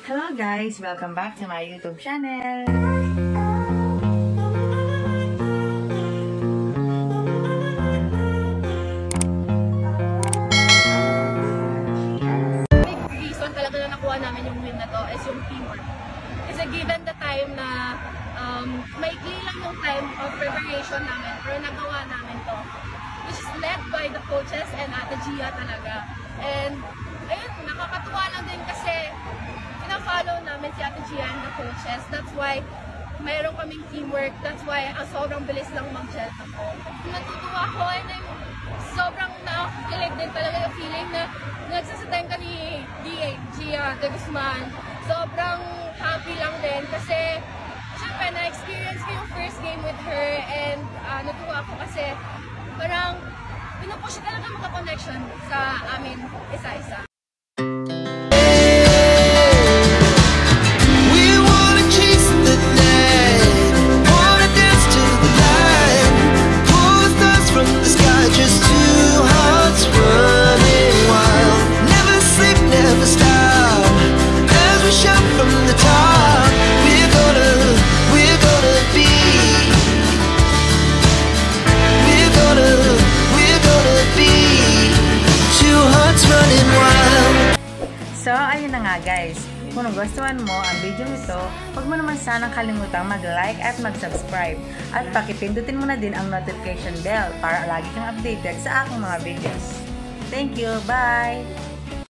Hello guys! Welcome back to my YouTube channel! Big reason talaga na nakuha namin yung win na to is yung teamwork. Kasi given the time na maikli lang yung time of preparation namin, pero nagawa namin to. Which is led by the coaches and Ate Gia talaga. And ayun, nakakatuwa lang din kasi pina-follow namin si Ate Gia and the coaches. That's why mayroon kaming teamwork. That's why sobrang bilis lang mag-gel ako. Natutuwa ko and sobrang nakakilig din talaga yung feeling na nagsasateng ka ni Gia de Guzman. Sobrang happy lang din kasi syempre na-experience ko yung first game with her and natutuwa ko kasi parang pinupush talaga maka-connection sa amin isa-isa. So, ayun na nga guys. Kung nagustuhan mo ang video ito, huwag mo naman sanang kalimutang mag-like at mag-subscribe. At pakipindutin mo na din ang notification bell para lagi kang updated sa aking mga videos. Thank you! Bye!